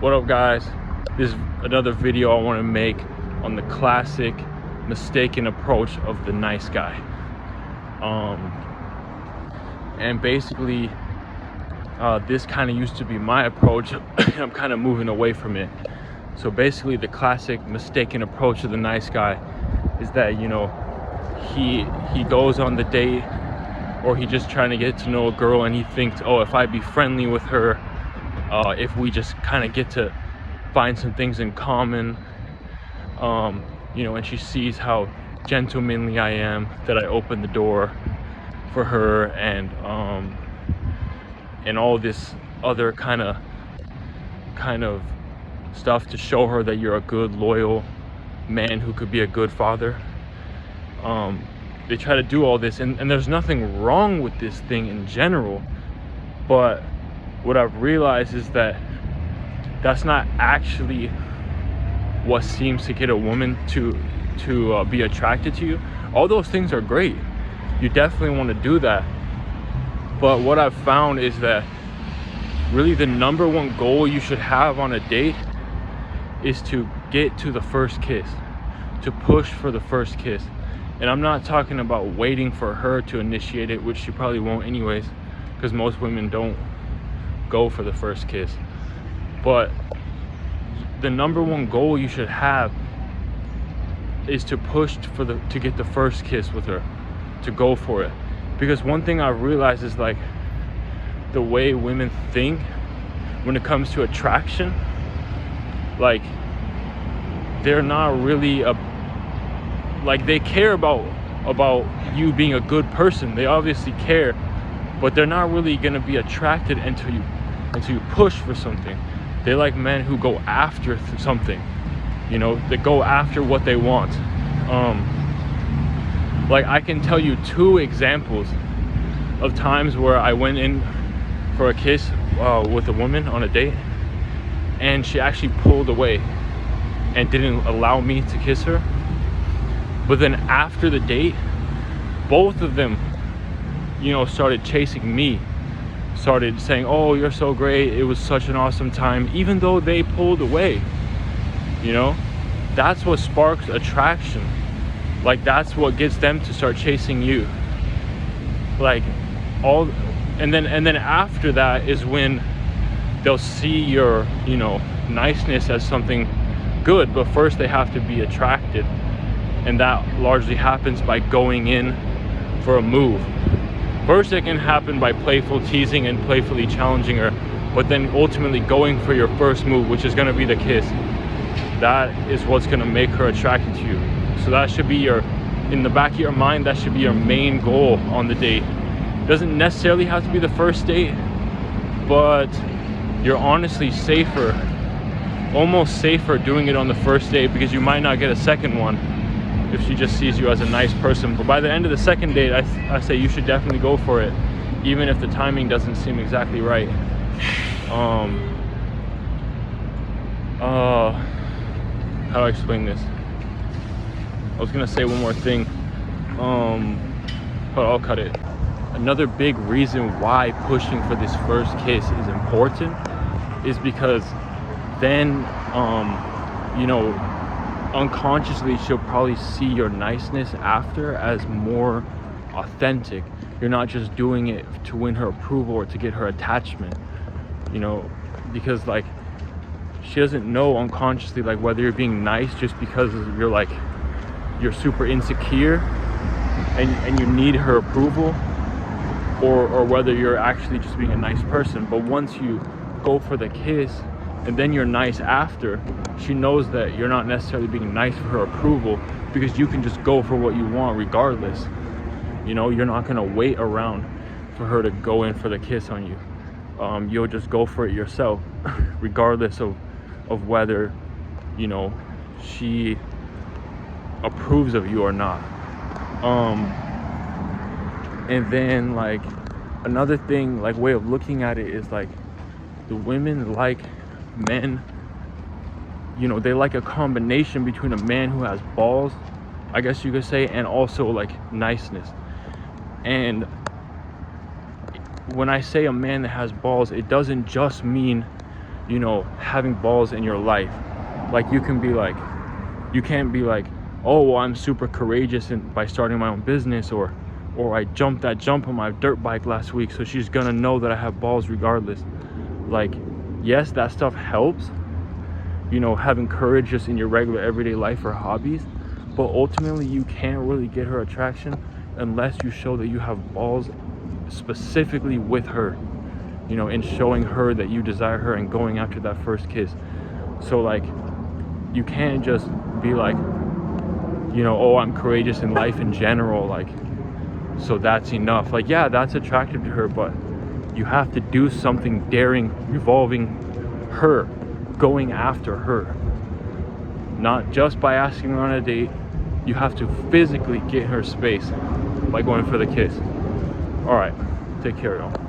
What up, guys? This is another video I want to make on the classic mistaken approach of the nice guy. And basically this kind of used to be my approach. I'm kind of moving away from it. So basically the classic mistaken approach of the nice guy is that, you know, he goes on the date, or he just trying to get to know a girl, and he thinks, oh, if I be friendly with her, if we just kind of get to find some things in common, you know, and she sees how gentlemanly I am, that I open the door for her, and all this other kind of stuff to show her that you're a good, loyal man who could be a good father. They try to do all this, and there's nothing wrong with this thing in general, but what I've realized is that that's not actually what seems to get a woman to be attracted to you. All those things are great. You definitely want to do that. But what I've found is that really the number one goal you should have on a date is to get to the first kiss, to push for the first kiss. And I'm not talking about waiting for her to initiate it, which she probably won't anyways, because most women don't go for the first kiss. But the number one goal you should have is to push to get the first kiss with her, to go for it. Because one thing I've realized is, like, the way women think when it comes to attraction, like, they're not really like, they care about you being a good person. They obviously care, but they're not really gonna be attracted until you push for something. They like men who go after something, you know, they go after what they want. Like, I can tell you 2 examples of times where I went in for a kiss with a woman on a date, and she actually pulled away and didn't allow me to kiss her. But then after the date, both of them, you know, started chasing me, started saying, oh, you're so great, it was such an awesome time, even though they pulled away. You know, that's what sparks attraction. Like, that's what gets them to start chasing you. Like, and then after that is when they'll see your, you know, niceness as something good. But first they have to be attracted, and that largely happens by going in for a move. First, it can happen by playful teasing and playfully challenging her, but then ultimately going for your first move, which is going to be the kiss. That is what's going to make her attracted to you. So that should be in the back of your mind, that should be your main goal on the date. It doesn't necessarily have to be the first date, but you're honestly safer, almost safer doing it on the first date, because you might not get a second one if she just sees you as a nice person. But by the end of the second date, I say you should definitely go for it, even if the timing doesn't seem exactly right. How do I explain this? I was gonna say one more thing, but I'll cut it. Another big reason why pushing for this first kiss is important is because then, you know, unconsciously she'll probably see your niceness after as more authentic. You're not just doing it to win her approval or to get her attachment, you know, because, like, she doesn't know unconsciously, like, whether you're being nice just because you're super insecure and you need her approval, or whether you're actually just being a nice person. But once you go for the kiss and then you're nice after, she knows that you're not necessarily being nice for her approval, because you can just go for what you want regardless. You know, you're not gonna wait around for her to go in for the kiss on you. You'll just go for it yourself, regardless of whether, you know, she approves of you or not. And then, like, another thing, like, way of looking at it is, like, the women like men, you know, they like a combination between a man who has balls, I guess you could say, and also, like, niceness. And when I say a man that has balls, it doesn't just mean you know, having balls in your life. Like you can't be like, oh, well, I'm super courageous by starting my own business, or I jumped that jump on my dirt bike last week, so she's gonna know that I have balls regardless. Like, yes, that stuff helps, you know, having courage just in your regular everyday life or hobbies, but ultimately you can't really get her attraction unless you show that you have balls specifically with her, you know, in showing her that you desire her and going after that first kiss. So like, you can't just be like, you know, oh, I'm courageous in life in general, like, so that's enough. Like, yeah, that's attractive to her, but you have to do something daring, revolving her, going after her. Not just by asking her on a date. You have to physically get her space by going for the kiss. All right, take care, y'all.